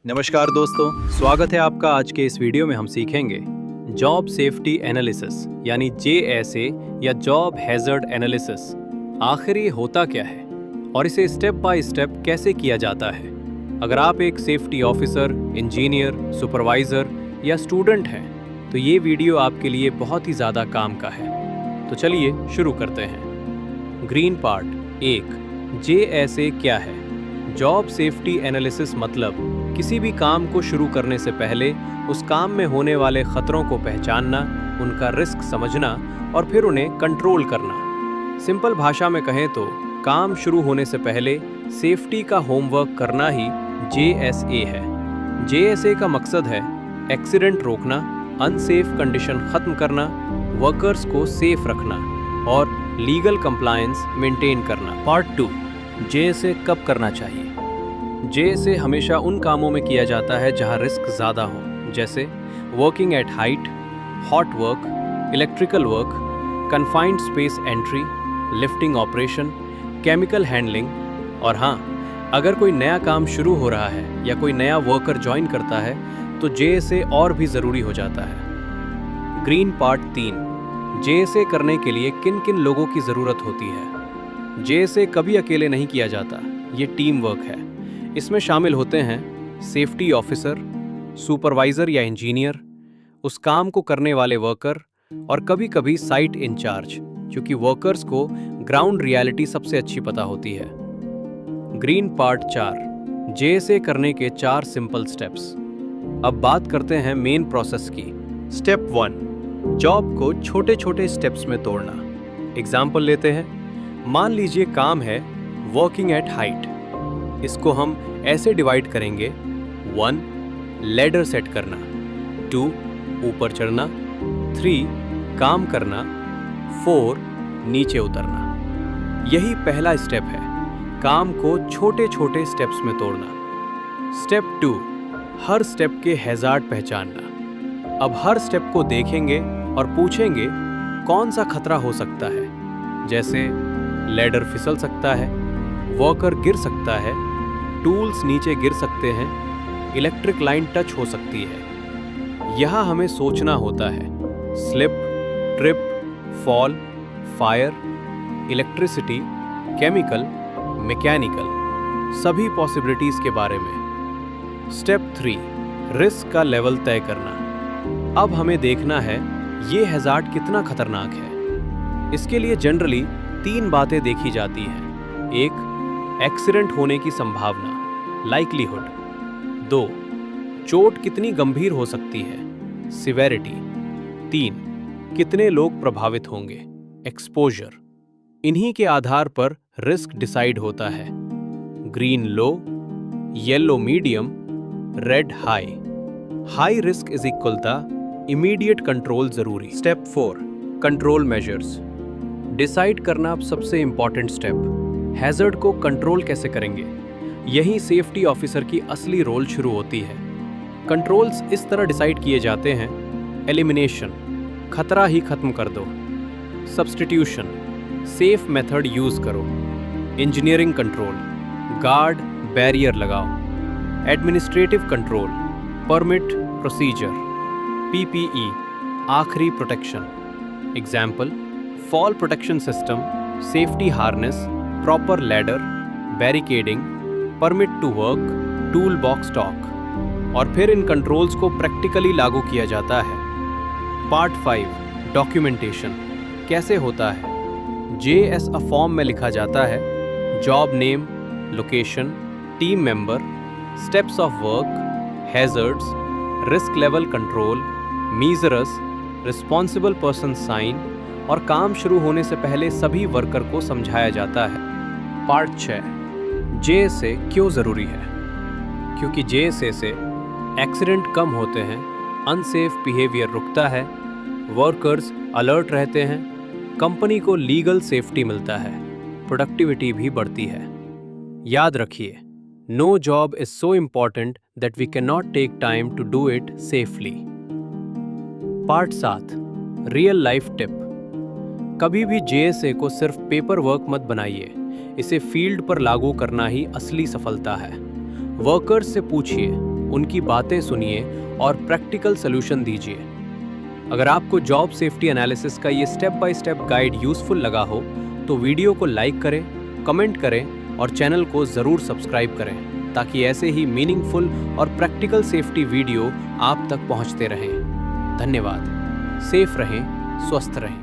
नमस्कार दोस्तों, स्वागत है आपका। आज के इस वीडियो में हम सीखेंगे जॉब सेफ्टी एनालिसिस यानी JSA या जॉब हैजर्ड एनालिसिस। आखिर ये होता क्या है और इसे स्टेप बाय स्टेप कैसे किया जाता है। अगर आप एक सेफ्टी ऑफिसर, इंजीनियर, सुपरवाइजर या स्टूडेंट हैं तो ये वीडियो आपके लिए बहुत ही ज़्यादा काम का है। तो चलिए शुरू करते हैं। ग्रीन पार्ट 1, JSA क्या है। जॉब सेफ्टी एनालिसिस मतलब किसी भी काम को शुरू करने से पहले उस काम में होने वाले खतरों को पहचानना, उनका रिस्क समझना और फिर उन्हें कंट्रोल करना। सिंपल भाषा में कहें तो काम शुरू होने से पहले सेफ्टी का होमवर्क करना ही JSA है। JSA का मकसद है एक्सीडेंट रोकना, अनसेफ कंडीशन खत्म करना, वर्कर्स को सेफ रखना और लीगल कंप्लायंस मेंटेन करना। पार्ट 2, JSA कब करना चाहिए। JSA हमेशा उन कामों में किया जाता है जहां रिस्क ज़्यादा हो, जैसे working at height, hot work, electrical work, confined space entry, lifting operation, chemical handling. और हाँ, अगर कोई नया काम शुरू हो रहा है या कोई नया वर्कर ज्वाइन करता है तो JSA और भी ज़रूरी हो जाता है। ग्रीन पार्ट 3, JSA करने के लिए किन किन लोगों की ज़रूरत होती है। JSA कभी अकेले नहीं किया जाता, ये टीम वर्क है। इसमें शामिल होते हैं सेफ्टी ऑफिसर, सुपरवाइजर या इंजीनियर, उस काम को करने वाले वर्कर और कभी कभी साइट इंचार्ज, क्योंकि वर्कर्स को ग्राउंड रियलिटी सबसे अच्छी पता होती है। ग्रीन पार्ट 4, JSA करने के 4 सिंपल स्टेप्स। अब बात करते हैं मेन प्रोसेस की। स्टेप 1, जॉब को छोटे छोटे स्टेप्स में तोड़ना। एग्जाम्पल लेते हैं। मान लीजिए काम है वर्किंग एट हाइट। इसको हम ऐसे डिवाइड करेंगे। 1, लैडर सेट करना। 2, ऊपर चढ़ना। 3, काम करना। 4, नीचे उतरना। यही पहला स्टेप है, काम को छोटे छोटे स्टेप्स में तोड़ना। स्टेप 2, हर स्टेप के हैजार्ड पहचानना। अब हर स्टेप को देखेंगे और पूछेंगे कौन सा खतरा हो सकता है, जैसे लैडर फिसल सकता है, वर्कर गिर सकता है, टूल्स नीचे गिर सकते हैं, इलेक्ट्रिक लाइन टच हो सकती है। यहाँ हमें सोचना होता है slip, trip, fall, fire, electricity, chemical, mechanical, सभी पॉसिबिलिटीज के बारे में। स्टेप 3, रिस्क का लेवल तय करना। अब हमें देखना है ये हैजार्ड कितना खतरनाक है। इसके लिए जनरली 3 बातें देखी जाती हैं। 1, एक्सीडेंट होने की संभावना, लाइक्लीहुड। 2, चोट कितनी गंभीर हो सकती है, सिवेरिटी। 3, कितने लोग प्रभावित होंगे, एक्सपोजर। इन्हीं के आधार पर रिस्क डिसाइड होता है। Green low, yellow medium, red high. High risk is equal to immediate control जरूरी। Step 4, control measures. डिसाइड करना अब सबसे इंपॉर्टेंट स्टेप। हैजर्ड को कंट्रोल कैसे करेंगे, यही सेफ्टी ऑफिसर की असली रोल शुरू होती है। कंट्रोल्स इस तरह डिसाइड किए जाते हैं। एलिमिनेशन, खतरा ही खत्म कर दो। सब्स्टिट्यूशन, सेफ मेथड यूज करो। इंजीनियरिंग कंट्रोल, गार्ड, बैरियर लगाओ। Administrative control, permit, procedure. PPE, आखिरी protection. Example, fall protection system, safety harness, proper ladder, barricading, permit to work, tool box stock. और फिर इन कंट्रोल्स को प्रैक्टिकली लागू किया जाता है। पार्ट 5, डॉक्यूमेंटेशन कैसे होता है। JSA फॉर्म में लिखा जाता है job name, location, team member, steps of work, hazards, risk level control, measures, responsible person sign और काम शुरू होने से पहले सभी वर्कर को समझाया जाता है। पार्ट 6, JSA क्यों ज़रूरी है। क्योंकि JSA से एक्सीडेंट कम होते हैं, अनसेफ बिहेवियर रुकता है, वर्कर्स अलर्ट रहते हैं, कंपनी को लीगल सेफ्टी मिलता है, प्रोडक्टिविटी भी बढ़ती है। याद रखिए, no job is so important that we can not take time to do it safely. Part 7, real life tip. कभी भी JSA को सिर्फ पेपर वर्क मत बनाइए, इसे फील्ड पर लागू करना ही असली सफलता है। वर्कर्स से पूछिए उनकी बातें सुनिए और प्रैक्टिकल सॉल्यूशन दीजिए। अगर आपको जॉब सेफ्टी एनालिसिस का ये step by step guide useful लगा हो तो वीडियो को लाइक करें, कमेंट करें और चैनल को ज़रूर सब्सक्राइब करें ताकि ऐसे ही मीनिंगफुल और प्रैक्टिकल सेफ्टी वीडियो आप तक पहुंचते रहें। धन्यवाद। सेफ रहें, स्वस्थ रहें।